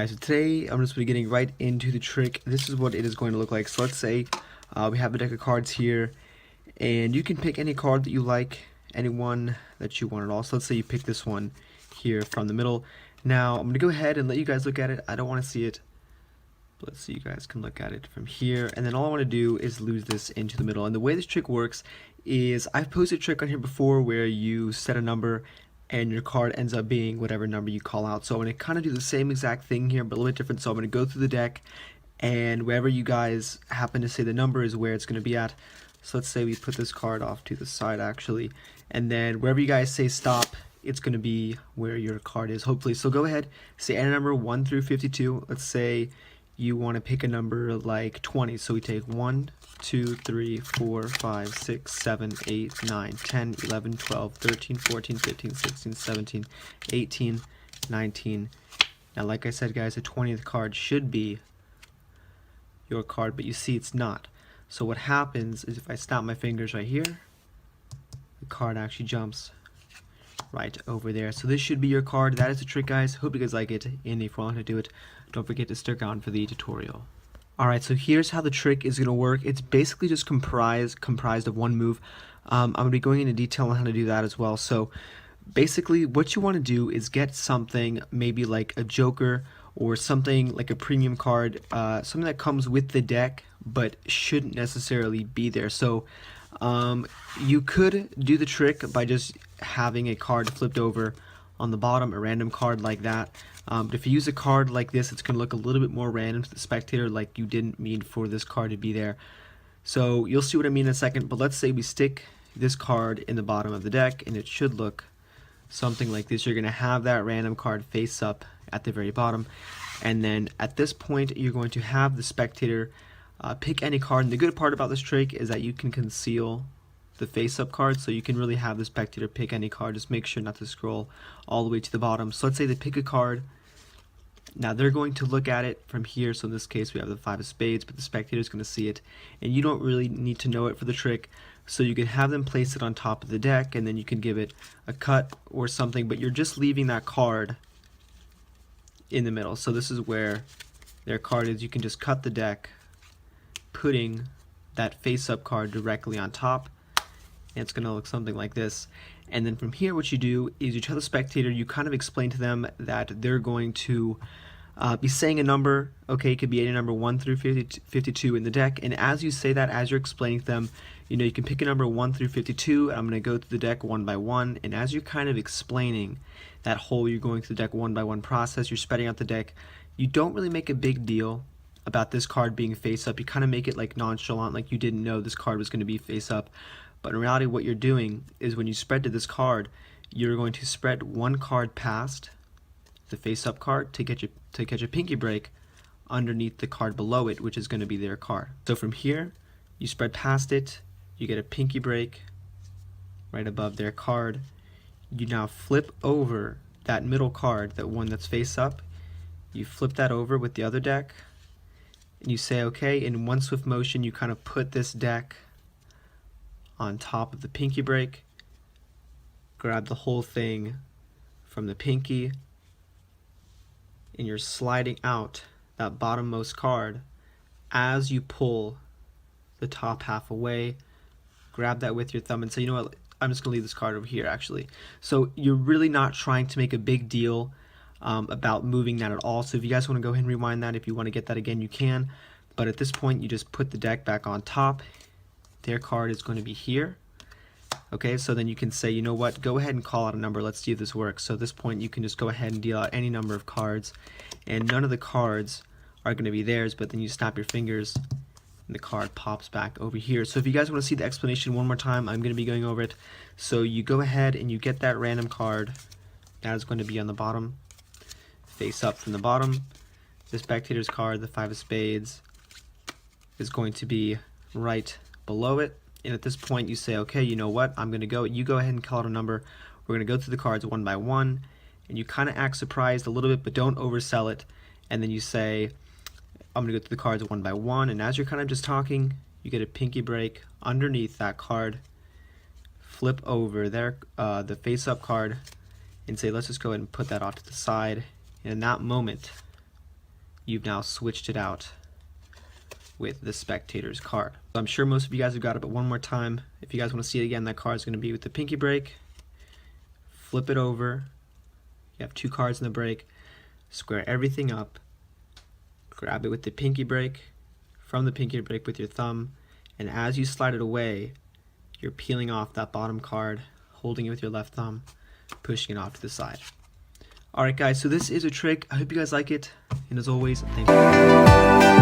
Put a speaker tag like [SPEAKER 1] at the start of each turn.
[SPEAKER 1] So today I'm just going to be getting right into the trick. This is what it is going to look like. So let's say we have a deck of cards here, and you can pick any card that you like, any one that you want at all. So let's say you pick this one here from the middle. Now I'm going to go ahead and let you guys look at it. I don't want to see it, but let's see, you guys can look at it from here. And then all I want to do is lose this into the middle. And the way this trick works is I've posted a trick on here before where you set a number and your card ends up being whatever number you call out. So I'm going to kind of do the same exact thing here, but a little bit different. So I'm going to go through the deck, and wherever you guys happen to say the number is where it's going to be at. So let's say we put this card off to the side actually, and then wherever you guys say stop, it's going to be where your card is, hopefully. So go ahead, say any number 1 through 52. Let's say you want to pick a number like 20. So we take 1, 2, 3, 4, 5, 6, 7, 8, 9, 10, 11, 12, 13, 14, 15, 16, 17, 18, 19. Now, like I said, guys, the 20th card should be your card, but you see it's not. So what happens is if I snap my fingers right here, the card actually jumps right over there. So this should be your card. That is the trick, guys. Hope you guys like it, and if you want to do it, don't forget to stick around for the tutorial. Alright, so here's how the trick is going to work. It's basically just comprised of one move. I'm going to be going into detail on how to do that as well. So basically what you want to do is get something, maybe like a joker or something like a premium card, something that comes with the deck but shouldn't necessarily be there. So you could do the trick by just having a card flipped over on the bottom, a random card like that. But if you use a card like this, it's going to look a little bit more random to the spectator, like you didn't mean for this card to be there. So you'll see what I mean in a second, but let's say we stick this card in the bottom of the deck, and it should look something like this. You're going to have that random card face up at the very bottom, and then at this point you're going to have the spectator pick any card. And the good part about this trick is that you can conceal the face-up card, so you can really have the spectator pick any card. Just make sure not to scroll all the way to the bottom. So let's say they pick a card. Now they're going to look at it from here. So in this case we have the 5 of spades, but the spectator is going to see it, and you don't really need to know it for the trick. So you can have them place it on top of the deck, and then you can give it a cut or something, but you're just leaving that card in the middle. So this is where their card is. You can just cut the deck, putting that face-up card directly on top, and it's going to look something like this. And then from here what you do is you tell the spectator, you kind of explain to them that they're going to be saying a number. Okay, it could be any number 1 through 52 in the deck, and as you say that, as you're explaining to them, you know, you can pick a number 1 through 52, and I'm going to go through the deck one by one, and as you're kind of explaining that whole you're going through the deck one by one process, you're spreading out the deck. You don't really make a big deal about this card being face up. You kind of make it like nonchalant, like you didn't know this card was going to be face up. But in reality what you're doing is when you spread to this card, you're going to spread one card past the face up card to catch a pinky break underneath the card below it, which is going to be their card. So from here you spread past it, you get a pinky break right above their card. You now flip over that middle card, that one that's face up, you flip that over with the other deck, and you say okay, in one swift motion you kind of put this deck on top of the pinky break, grab the whole thing from the pinky, and you're sliding out that bottommost card as you pull the top half away. Grab that with your thumb and say, you know what, I'm just going to leave this card over here actually. So you're really not trying to make a big deal about moving that at all. So if you guys want to go ahead and rewind that, if you want to get that again, you can. But at this point you just put the deck back on top. Their card is going to be here. Okay, so then you can say, you know what, go ahead and call out a number. Let's see if this works. So at this point you can just go ahead and deal out any number of cards, and none of the cards are going to be theirs, but then you snap your fingers and the card pops back over here. So if you guys want to see the explanation one more time, I'm going to be going over it. So you go ahead and you get that random card that is going to be on the bottom, face up from the bottom. The spectator's card, the 5 of spades, is going to be right below it. And at this point you say, okay, you know what, you go ahead and call out a number. We're going to go through the cards one by one, and you kind of act surprised a little bit, but don't oversell it. And then you say, I'm going to go through the cards one by one, and as you're kind of just talking, you get a pinky break underneath that card, flip over there, the face-up card, and say, let's just go ahead and put that off to the side. And in that moment, you've now switched it out with the spectator's card. So I'm sure most of you guys have got it, but one more time, if you guys want to see it again, that card is going to be with the pinky break. Flip it over. You have 2 cards in the break. Square everything up. Grab it with the pinky break, from the pinky break with your thumb, and as you slide it away, you're peeling off that bottom card, holding it with your left thumb, pushing it off to the side. Alright guys, so this is a trick. I hope you guys like it, and as always, thank you.